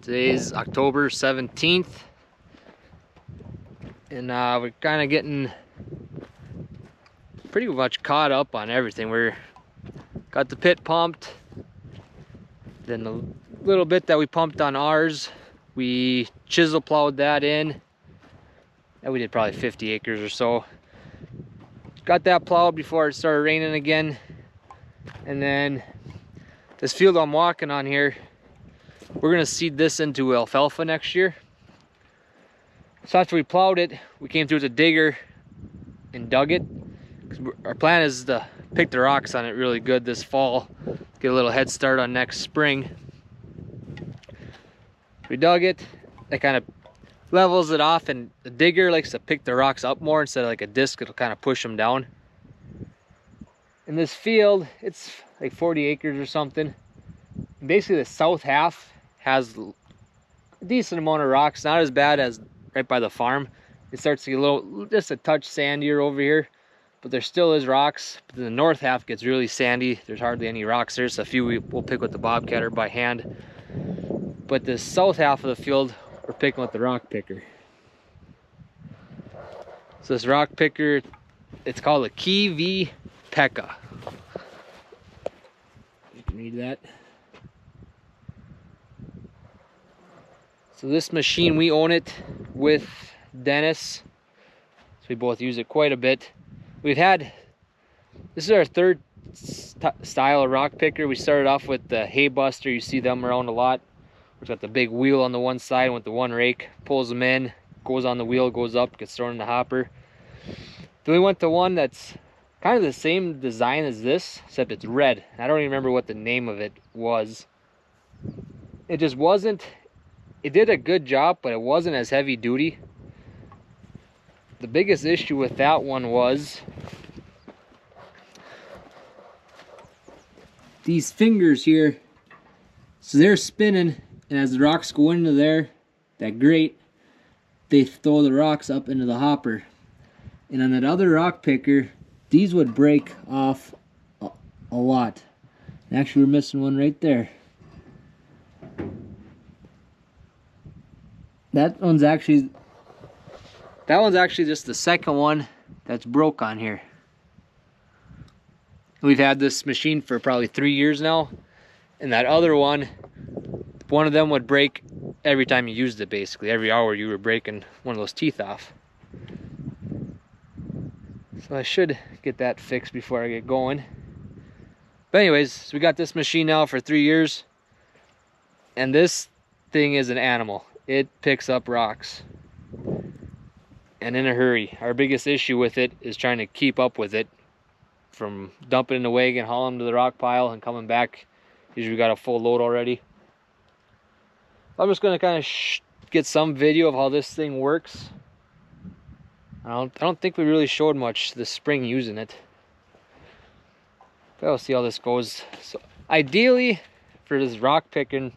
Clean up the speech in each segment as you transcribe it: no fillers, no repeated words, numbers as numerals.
Today's October 17th, and we're kind of getting pretty much caught up on everything. We're got the pit pumped, then the little bit that we pumped on ours, we chisel plowed that in, and we did probably 50 acres or so. Got that plowed before it started raining again, and then this field I'm walking on here, we're gonna seed this into alfalfa next year. So after we plowed it, we came through with a digger and dug it. Our plan is to pick the rocks on it really good this fall, get a little head start on next spring. We dug it, that kind of levels it off, and the digger likes to pick the rocks up more instead of like a disc. It'll kind of push them down. In this field, it's like 40 acres or something. Basically the south half has a decent amount of rocks, not as bad as right by the farm. It starts to get a little, just a touch sandier over here, but there still is rocks. But the north half gets really sandy. There's hardly any rocks there, so a few we'll pick with the bobcat or by hand. But the south half of the field, we're picking with the rock picker. So this rock picker, it's called a KIVI-PEKKA. You can read that. So this machine, we own it with Dennis. So we both use it quite a bit. We've had, this is our third style of rock picker. We started off with the hay buster. You see them around a lot. We've got the big wheel on the one side with the one rake, pulls them in, goes on the wheel, goes up, gets thrown in the hopper. Then we went to one that's kind of the same design as this, except it's red. I don't even remember what the name of it was. It just wasn't, it did a good job, but it wasn't as heavy duty. The biggest issue with that one was these fingers here. So they're spinning, and as the rocks go into there, that grate, they throw the rocks up into the hopper. And on that other rock picker, these would break off a lot. Actually, we're missing one right there. That one's actually just the second one that's broke on here. We've had this machine for probably 3 years now, and that other one of them would break every time you used it. Basically every hour you were breaking one of those teeth off. So I should get that fixed before I get going. But anyways, so we got this machine now for 3 years, and this thing is an animal. It picks up rocks, and in a hurry. Our biggest issue with it is trying to keep up with it, from dumping in the wagon, hauling them to the rock pile, and coming back. Usually we got a full load already. I'm just going to kind of get some video of how this thing works. I don't think we really showed much this spring using it, but I'll see how this goes. So ideally, for this rock picking,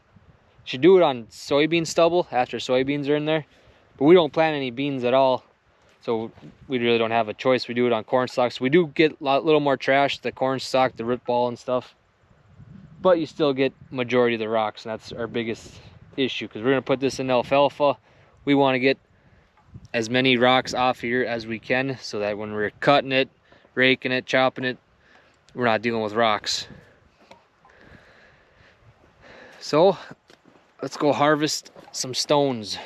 should do it on soybean stubble after soybeans are in there, but we don't plant any beans at all, so we really don't have a choice. We do it on corn stalks. We do get a little more trash, the corn stalk, the root ball and stuff, but you still get majority of the rocks, and that's our biggest issue, because we're going to put this in alfalfa. We want to get as many rocks off here as we can, so that when we're cutting it, raking it, chopping it, we're not dealing with rocks. So let's go harvest some stones.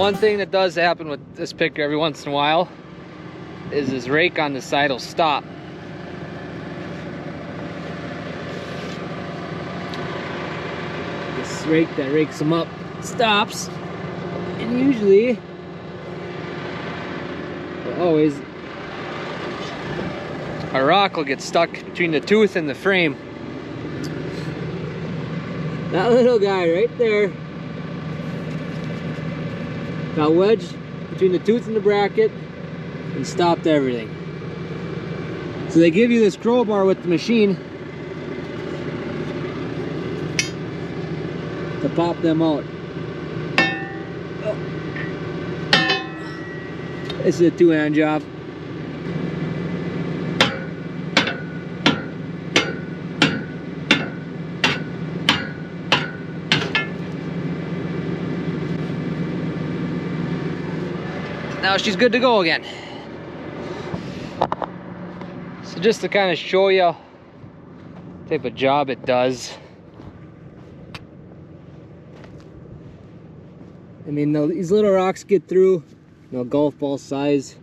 one thing that does happen with this picker every once in a while is this rake on the side will stop. This rake that rakes them up stops, and usually, well, always, a rock will get stuck between the tooth and the frame. That little guy right there got wedged between the tooth and the bracket and stopped everything. So they give you this crowbar with the machine to pop them out. Oh. This is a two-hand job. Now she's good to go again. So just to kind of show you what type of job it does. I mean, these little rocks get through, you know, golf ball size.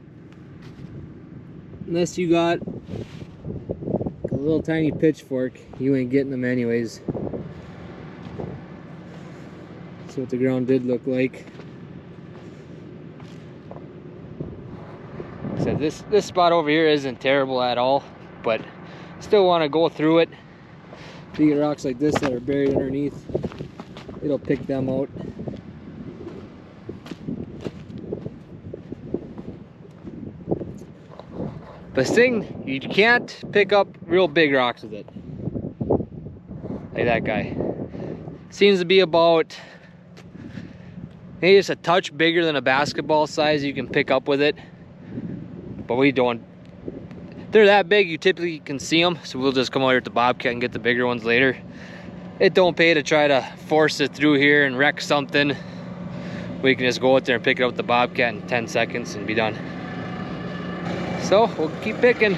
Unless you got a little tiny pitchfork, you ain't getting them anyways. That's what the ground did look like. So this spot over here isn't terrible at all, but still want to go through it. If you get rocks like this that are buried underneath, it'll pick them out. But this thing, you can't pick up real big rocks with it. Like that guy. Seems to be about maybe just a touch bigger than a basketball size you can pick up with it. But we don't. They're that big, you typically can see them, so we'll just come out here at the Bobcat and get the bigger ones later. It don't pay to try to force it through here and wreck something. We can just go out there and pick it up with the Bobcat in 10 seconds and be done. So we'll keep picking.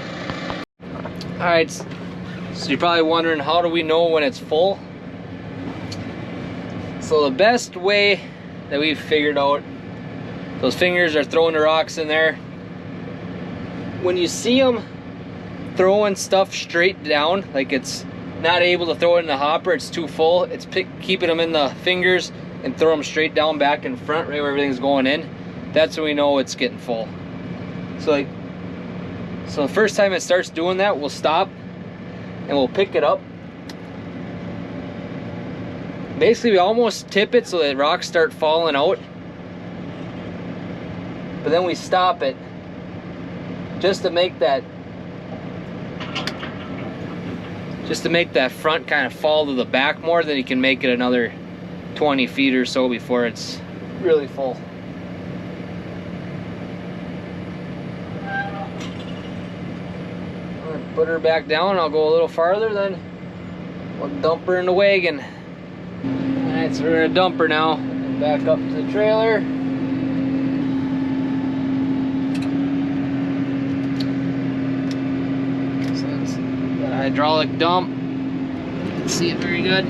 All right, so you're probably wondering, how do we know when it's full? So the best way that we've figured out, those fingers are throwing the rocks in there. When you see them throwing stuff straight down, like it's not able to throw it in the hopper, it's too full, it's keeping them in the fingers and throw them straight down back in front, right where everything's going in, that's when we know it's getting full. So the first time it starts doing that, we'll stop and we'll pick it up. Basically, we almost tip it so that rocks start falling out, but then we stop it just to make that front kind of fall to the back more. Then you can make it another 20 feet or so before it's really full. Put her back down. I'll go a little farther, then we'll dump her in the wagon. Alright, so we're gonna dump her now. Back up to the trailer. So it's got a hydraulic dump. You can see it very good.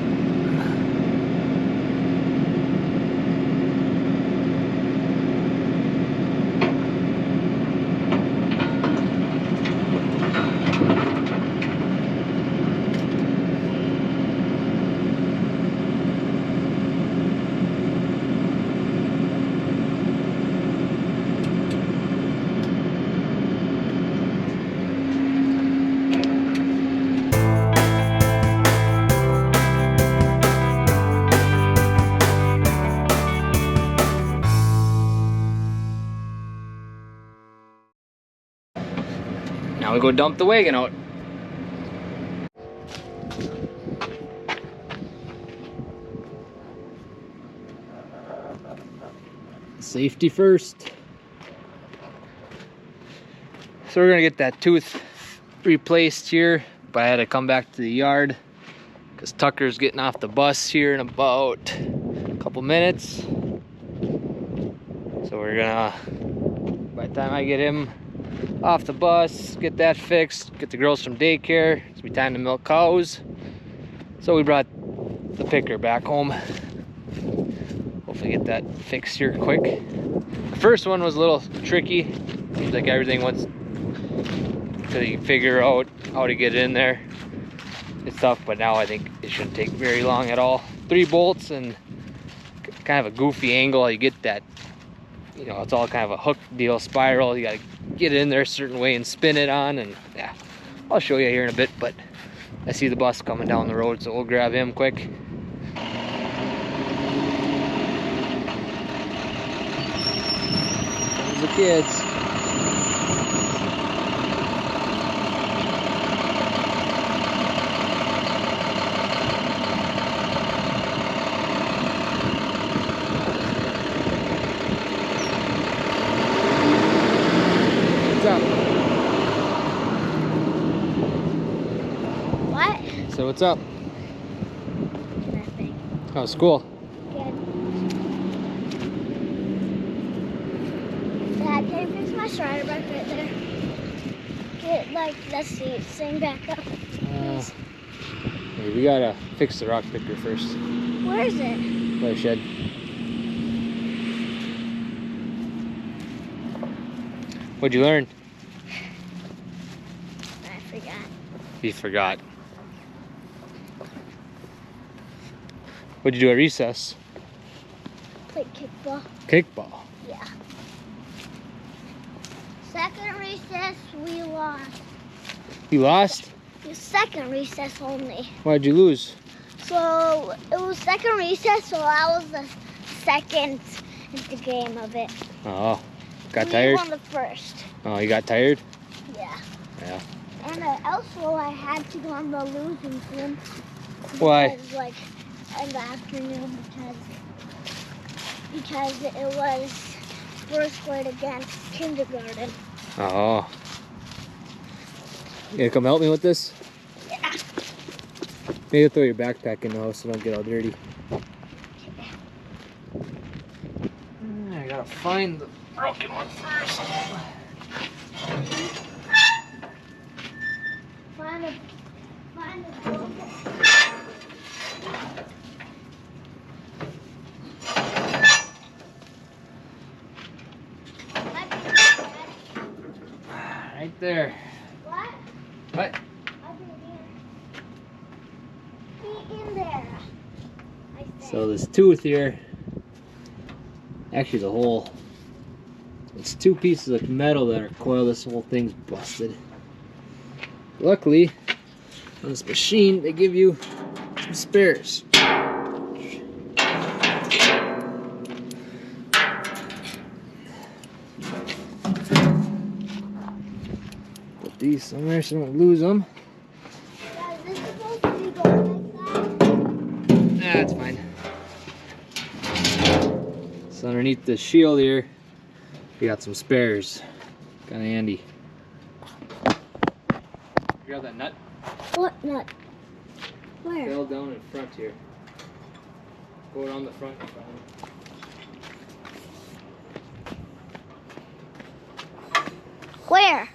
Now we go dump the wagon out. Safety first. So we're gonna get that tooth replaced here, but I had to come back to the yard because Tucker's getting off the bus here in about a couple minutes. So we're gonna, by the time I get him off the bus, get that fixed, get the girls from daycare, it's be time to milk cows. So we brought the picker back home. Hopefully get that fixed here quick. The first one was a little tricky. Seems like everything wants till you figure out how to get in there. It's tough, but now I think it shouldn't take very long at all. 3 bolts and kind of a goofy angle. You get that, you know, it's all kind of a hook deal, spiral. You gotta get it in there a certain way and spin it on, and yeah, I'll show you here in a bit, but I see the bus coming down the road, so we'll grab him quick. There's the kids. So what's up? Nothing. How's school? Good. Dad, can you fix my strider back right there? Get like the seat sing back up. Hey, we gotta fix the rock picker first. Where is it? By the shed. What'd you learn? I forgot. You forgot. What'd you do at recess? Play kickball. Kickball. Yeah. Second recess, we lost. You lost? The second recess only. Why'd you lose? So it was second recess, so I was the second in the game of it. Oh, got We tired? won the first. Oh, you got tired? Yeah. Yeah. And also I had to go on the losing team. Why? Because, like, in the afternoon because it was first grade against kindergarten. Oh. You gonna come help me with this? Yeah. Maybe throw your backpack in the house so don't get all dirty. I gotta find the broken one first. Find the broken. Right there. What? What? Be in there. So this tooth here, actually the whole, it's 2 pieces of metal that are coiled. This whole thing's busted. Luckily, on this machine, they give you some spares. Put these somewhere so I don't lose them. Is this supposed to be going like that? That's fine. So underneath the shield here, we got some spares. Kind of handy. Grab that nut. What nut? Where? Fell down in front here. Go around the front. Where?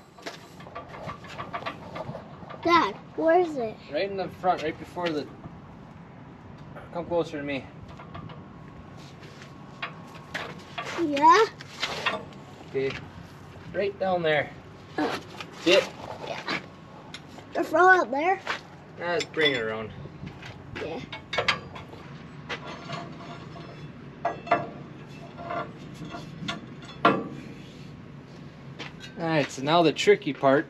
Dad, where is it? Right in the front, right before the... Come closer to me. Yeah? Okay. Right down there. Oh. See it? Yeah. The throw out there? Nah, let's bring it around. Yeah. Alright, so now the tricky part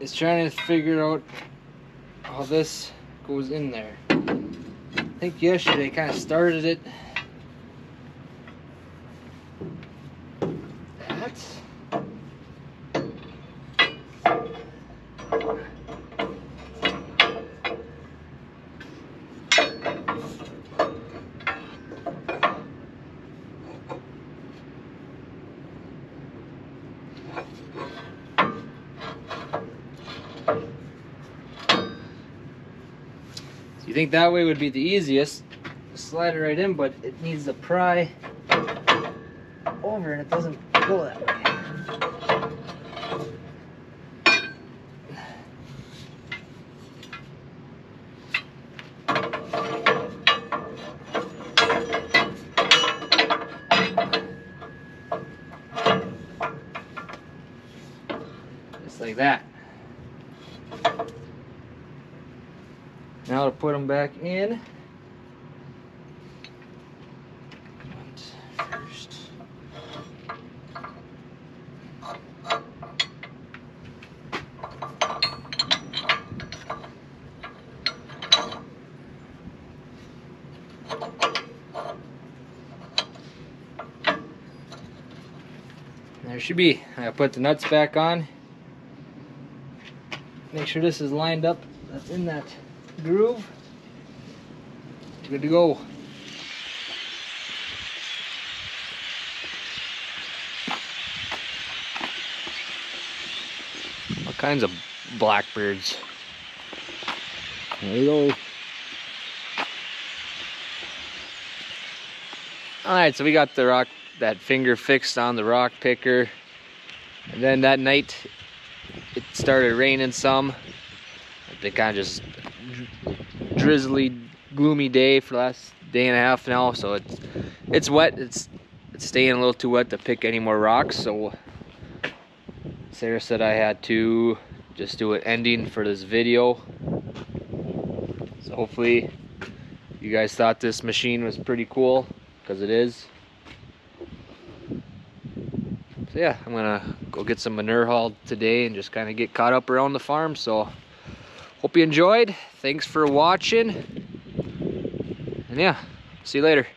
is trying to figure out how this goes in there. I think yesterday kind of started it. That. You think that way would be the easiest? Slide it right in, but it needs to pry over and it doesn't go that way. like that. Now to put them back in. First. There should be. I put the nuts back on. Make sure this is lined up. That's in that groove. Good to go. All kinds of blackbirds. There you go. Alright, so we got the rock, that finger fixed on the rock picker. And then that night it started raining some. It kind of just drizzly, gloomy day for the last day and a half now. So it's wet. It's staying a little too wet to pick any more rocks. So Sarah said I had to just do an ending for this video. So hopefully you guys thought this machine was pretty cool, because it is. So yeah, I'm gonna go get some manure hauled today and just kind of get caught up around the farm. So hope you enjoyed. Thanks for watching. And yeah, see you later.